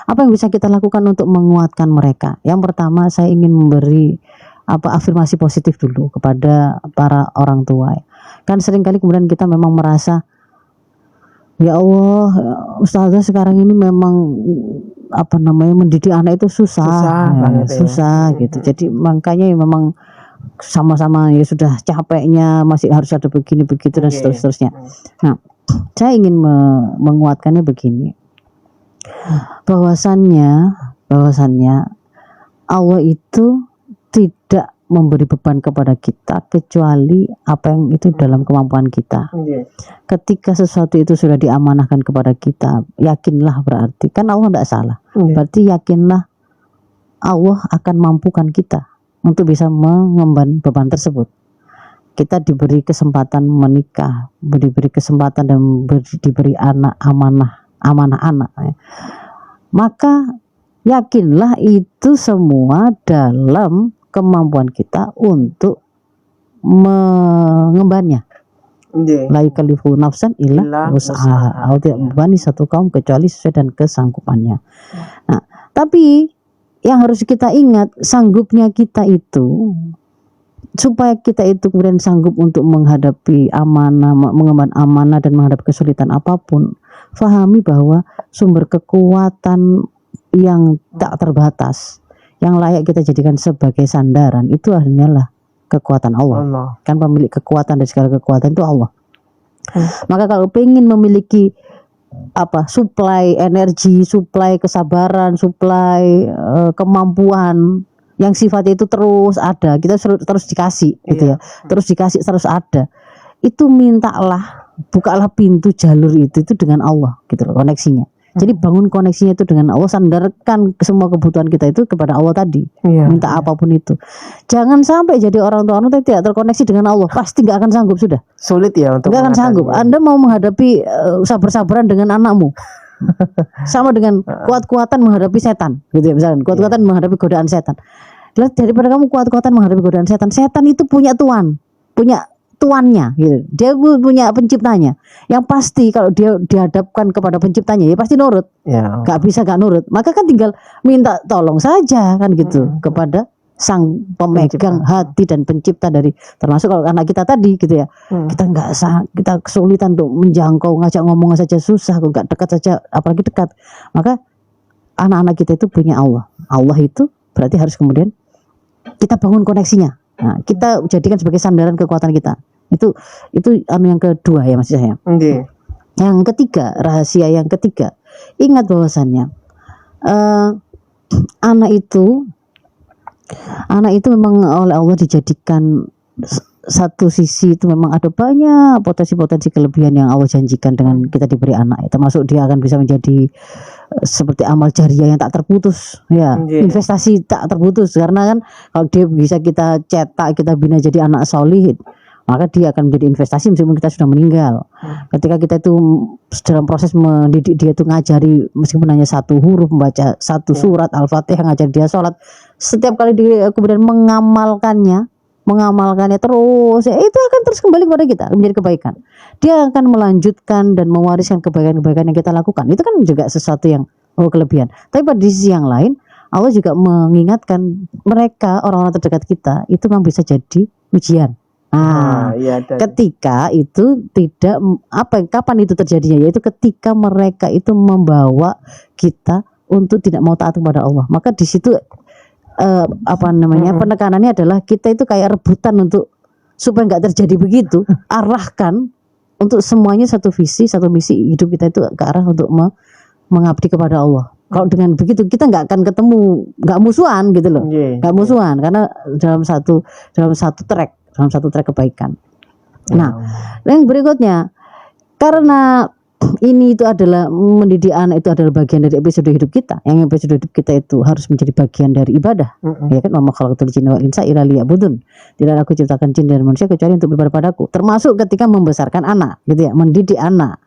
Apa yang bisa kita lakukan untuk menguatkan mereka? Yang pertama, saya ingin memberi afirmasi positif dulu kepada para orang tua. Kan seringkali kemudian kita memang merasa, ya Allah, Ustazah sekarang ini memang mendidik anak itu susah banget gitu. Jadi makanya ya memang sama-sama ya sudah capeknya, masih harus ada begini begitu dan seterusnya. Nah, saya ingin menguatkannya begini, bahwasannya Allah itu tidak memberi beban kepada kita kecuali apa yang itu dalam kemampuan kita. Ketika sesuatu itu sudah diamanahkan kepada kita, yakinlah, berarti kan Allah tidak salah. Berarti yakinlah Allah akan mampukan kita untuk bisa mengemban beban tersebut. Kita diberi kesempatan menikah, diberi kesempatan dan diberi amanah anak. Maka yakinlah itu semua dalam kemampuan kita untuk mengembannya. La yukallifu nafsan illa wus'aha. Allah tidak membebani satu kaum kecuali sesuai dengan kesanggupannya. Nah, tapi yang harus kita ingat, sanggupnya kita itu, supaya kita itu kemudian sanggup untuk menghadapi amanah, mengemban amanah dan menghadapi kesulitan apapun, fahami bahwa sumber kekuatan yang tak terbatas, yang layak kita jadikan sebagai sandaran, itu hanyalah kekuatan Allah. Kan pemilik kekuatan dan segala kekuatan itu Allah. Maka kalau pengen memiliki suplai energi, suplai kesabaran, suplai kemampuan yang sifatnya itu terus ada, kita terus dikasih gitu ya, terus dikasih, terus ada, itu mintalah, bukalah pintu jalur itu dengan Allah gitu loh, koneksinya. Jadi bangun koneksinya itu dengan Allah, sandarkan semua kebutuhan kita itu kepada Allah tadi. Minta apapun itu. Jangan sampai jadi orang tua tidak terkoneksi dengan Allah, pasti nggak akan sanggup, sudah. Sulit ya untuk. Nggak akan sanggup. Anda mau menghadapi sabar-sabaran dengan anakmu, sama dengan kuat-kuatan menghadapi setan, gitu ya, misalkan kuat-kuatan menghadapi godaan setan. Daripada kamu kuat-kuatan menghadapi godaan setan, setan itu punya tuannya gitu. Dia punya penciptanya. Yang pasti kalau dia dihadapkan kepada penciptanya, ya pasti nurut. Gak bisa gak nurut. Maka kan tinggal minta tolong saja kan gitu kepada sang pemegang hati dan pencipta dari, termasuk kalau anak kita tadi gitu ya. Kita kesulitan untuk menjangkau, ngajak ngomong saja susah, kok gak dekat saja, apalagi dekat. Maka anak-anak kita itu punya Allah. Allah itu berarti harus kemudian kita bangun koneksinya. Nah, kita jadikan sebagai sandaran kekuatan kita. Itu yang kedua ya, maksud saya. Yang ketiga, rahasia yang ketiga, ingat bahwasannya anak itu memang oleh Allah dijadikan satu sisi itu memang ada banyak potensi-potensi kelebihan yang Allah janjikan dengan kita diberi anak. Termasuk dia akan bisa menjadi seperti amal jariah yang tak terputus ya, investasi tak terputus, karena kan kalau dia bisa kita cetak, kita bina jadi anak solih, maka dia akan menjadi investasi meskipun kita sudah meninggal. Ketika kita itu dalam proses mendidik dia itu, ngajari meskipun hanya satu huruf, membaca satu surat Al-Fatihah, ngajari dia sholat, setiap kali dia kemudian mengamalkannya terus, ya itu akan terus kembali kepada kita menjadi kebaikan. Dia akan melanjutkan dan mewariskan kebaikan-kebaikan yang kita lakukan. Itu kan juga sesuatu yang kelebihan. Tapi pada sisi yang lain, Allah juga mengingatkan mereka, orang-orang terdekat kita, itu memang bisa jadi ujian. Ketika itu tidak kapan itu terjadinya, yaitu ketika mereka itu membawa kita untuk tidak mau taat kepada Allah. Maka di situ penekanannya adalah kita itu kayak rebutan untuk supaya nggak terjadi begitu, arahkan untuk semuanya satu visi, satu misi hidup kita itu ke arah untuk mengabdi kepada Allah. Kalau dengan begitu kita nggak akan ketemu, nggak musuhan gitu loh, nggak musuhan, karena dalam satu track kebaikan. Nah, yang berikutnya, karena ini itu adalah mendidik anak, itu adalah bagian dari episode hidup kita. Yang episode hidup kita itu harus menjadi bagian dari ibadah. Ya kan, wa ma khalaqtul jinna wal insa illa liya'budun. Tidak aku ciptakan jin dan manusia kecuali untuk beribadah padaku. Termasuk ketika membesarkan anak, gitu ya, mendidik anak.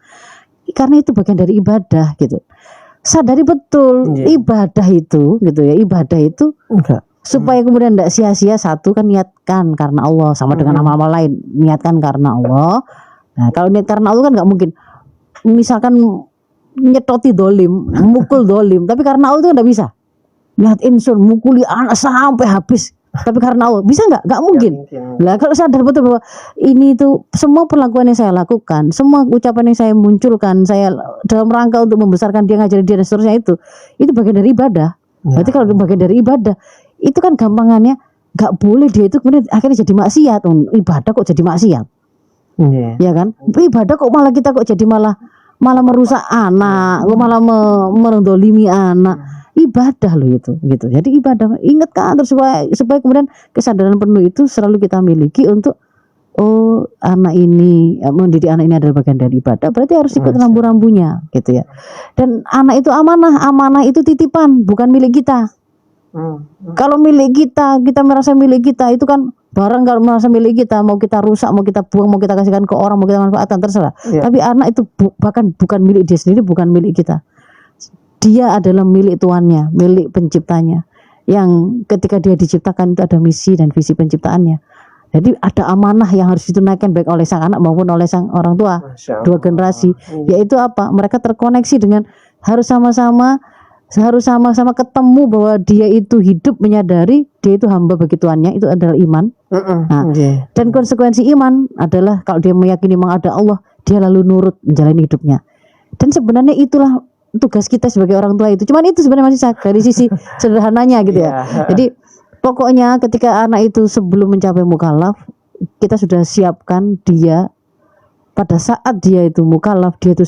Karena itu bagian dari ibadah gitu. Sadari betul ibadah itu gitu ya, ibadah itu supaya kemudian tidak sia-sia, satu kan niatkan karena Allah, sama dengan amal-amal lain, niatkan karena Allah. Nah, kalau niat karena Allah kan nggak mungkin. Misalkan nyetoti dolim, mukul dolim, tapi karena Allah itu nggak bisa. Lihat insun mukuli anak sampai habis, tapi karena Allah bisa nggak mungkin. Lah kalau sadar betul bahwa ini tuh semua perlakuan yang saya lakukan, semua ucapan yang saya munculkan, saya dalam rangka untuk membesarkan dia, ngajarin dia dan seterusnya, itu bagian dari ibadah. Berarti kalau bagian dari ibadah, itu kan gampangannya nggak boleh dia itu kemudian akhirnya jadi maksiat. Ibadah kok jadi maksiat, ya kan? Ibadah kok malah kita kok jadi malah merusak anak, malah mendolimi anak. Ibadah loh itu, gitu. Jadi ibadah, ingatkan terus supaya kemudian kesadaran penuh itu selalu kita miliki untuk anak ini, mendidik anak ini adalah bagian dari ibadah, berarti harus ikut rambu-rambunya, gitu ya. Dan anak itu amanah itu titipan, bukan milik kita. Kalau milik kita merasa milik kita, itu kan barang. Kalau merasa milik kita, mau kita rusak, mau kita buang, mau kita kasihkan ke orang, mau kita manfaatkan, terserah. Tapi anak itu bahkan bukan milik dia sendiri, bukan milik kita. Dia adalah milik tuannya, milik penciptanya, yang ketika dia diciptakan itu ada misi dan visi penciptaannya. Jadi ada amanah yang harus ditunaikan baik oleh sang anak maupun oleh sang orang tua, dua generasi. Yaitu apa? Mereka terkoneksi dengan harus sama-sama ketemu bahwa dia itu hidup menyadari dia itu hamba bagi tuannya, itu adalah iman. Dan konsekuensi iman adalah kalau dia meyakini memang ada Allah, dia lalu nurut menjalani hidupnya. Dan sebenarnya itulah tugas kita sebagai orang tua itu. Cuman itu sebenarnya masih dari sisi sederhananya gitu ya. Jadi pokoknya ketika anak itu sebelum mencapai mukallaf, kita sudah siapkan dia. Pada saat dia itu mukallaf, dia itu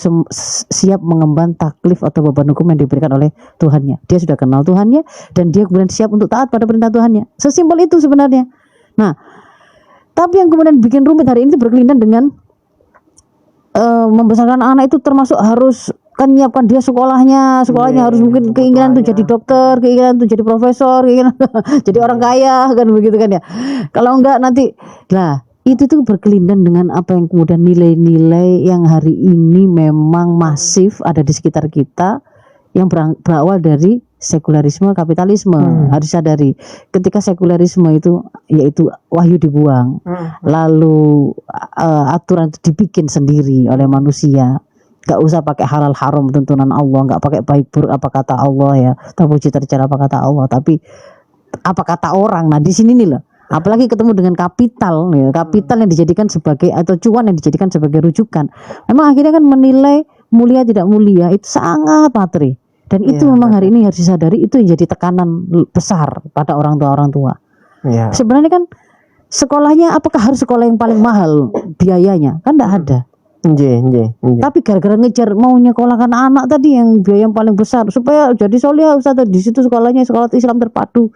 siap mengemban taklif atau beban hukum yang diberikan oleh Tuhannya. Dia sudah kenal Tuhannya dan dia kemudian siap untuk taat pada perintah Tuhannya. Sesimpel itu sebenarnya. Nah, tapi yang kemudian bikin rumit hari ini berkelindan dengan membesarkan anak itu, termasuk harus kan nyiapkan dia sekolahnya harus mungkin keinginan tuh jadi dokter, keinginan tuh jadi profesor, keinginan jadi orang kaya kan begitu kan ya. Kalau enggak nanti lah itu tuh berkelindan dengan apa yang kemudian nilai-nilai yang hari ini memang masif ada di sekitar kita, yang berawal dari sekularisme kapitalisme. Harus sadari ketika sekularisme itu yaitu wahyu dibuang, lalu aturan itu dibikin sendiri oleh manusia. Gak usah pakai halal haram tuntunan Allah, gak pakai baik buruk apa kata Allah ya, terpuji tercela apa kata Allah, tapi apa kata orang. Nah di sini nih loh, apalagi ketemu dengan kapital ya, kapital yang dijadikan sebagai atau cuan yang dijadikan sebagai rujukan, memang akhirnya kan menilai mulia tidak mulia itu sangat materi. Dan itu memang hari ini harus disadari, itu yang jadi tekanan besar pada orang tua. Sebenarnya kan sekolahnya apakah harus sekolah yang paling mahal biayanya? Kan tidak ada. Tapi gara-gara ngejar mau nyekolahkan anak tadi yang biaya yang paling besar supaya jadi soleh, Ustaz, di situ sekolahnya sekolah Islam terpadu.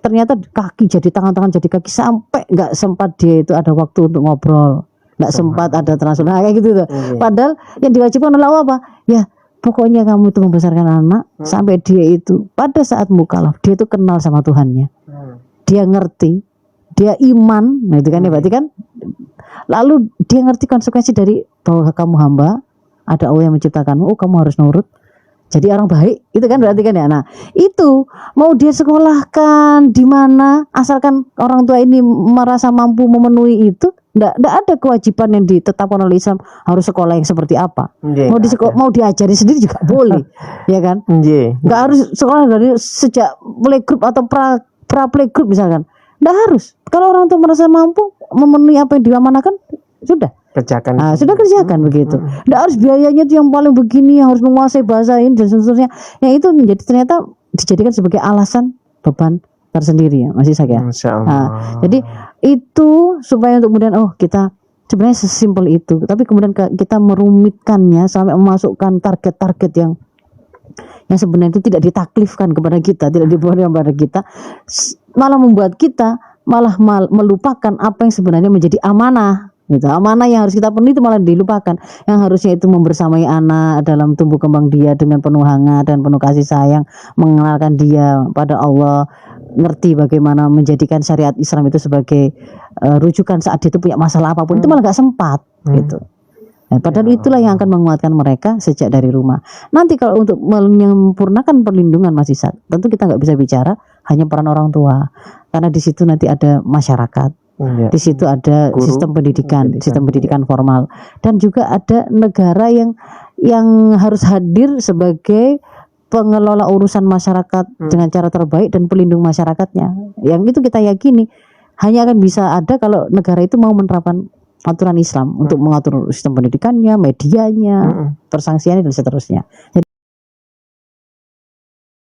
Ternyata kaki jadi tangan jadi kaki, sampai nggak sempat dia itu ada waktu untuk ngobrol, nggak sempat ada transfer kayak gitu tuh. Padahal yang diwajibkan oleh Allah apa? Ya pokoknya kamu itu membesarkan anak sampai dia itu pada saat mukallaf dia itu kenal sama Tuhannya, dia ngerti, dia iman, nah itu kan ya berarti kan. Lalu dia ngerti konsekuensi dari bahwa kamu hamba, ada Allah yang menciptakanmu, kamu harus nurut, jadi orang baik, itu kan berarti kan ya. Nah itu mau dia sekolahkan di mana, asalkan orang tua ini merasa mampu memenuhi itu, ndak ada kewajiban yang ditetapkan oleh Islam harus sekolah yang seperti apa. Mau diajari sendiri juga boleh, ya kan? Nggak harus sekolah dari sejak playgroup atau pra playgroup misalkan. Nggak harus. Kalau orang tua merasa mampu memenuhi apa yang diamanahkan, sudah kerjakan. Sudah kerjakan begitu. Nggak harus biayanya itu yang paling begini, yang harus menguasai bahasa ini dan seterusnya. Yang itu menjadi ternyata dijadikan sebagai alasan beban tersendiri ya, masih saya. Jadi itu supaya untuk kemudian kita sebenarnya sesimpel itu, tapi kemudian kita merumitkannya sampai memasukkan target-target yang sebenarnya itu tidak ditaklifkan kepada kita, tidak diberikan kepada kita, malah membuat kita malah melupakan apa yang sebenarnya menjadi amanah gitu. Amanah yang harus kita penuhi itu malah dilupakan, yang harusnya itu membersamai anak dalam tumbuh kembang dia dengan penuh hangat dan penuh kasih sayang, mengenalkan dia pada Allah, ngerti bagaimana menjadikan syariat Islam itu sebagai rujukan saat dia itu punya masalah apapun, itu malah gak sempat gitu. Nah, padahal itulah yang akan menguatkan mereka sejak dari rumah. Nanti kalau untuk menyempurnakan perlindungan Mas Isat, tentu kita nggak bisa bicara hanya peran orang tua, karena di situ nanti ada masyarakat, di situ ada guru, sistem pendidikan formal, dan juga ada negara yang yang harus hadir sebagai pengelola urusan masyarakat dengan cara terbaik dan pelindung masyarakatnya. Yang itu kita yakini hanya akan bisa ada kalau negara itu mau menerapkan aturan Islam untuk mengatur sistem pendidikannya, medianya, persangsiannya dan seterusnya. Jadi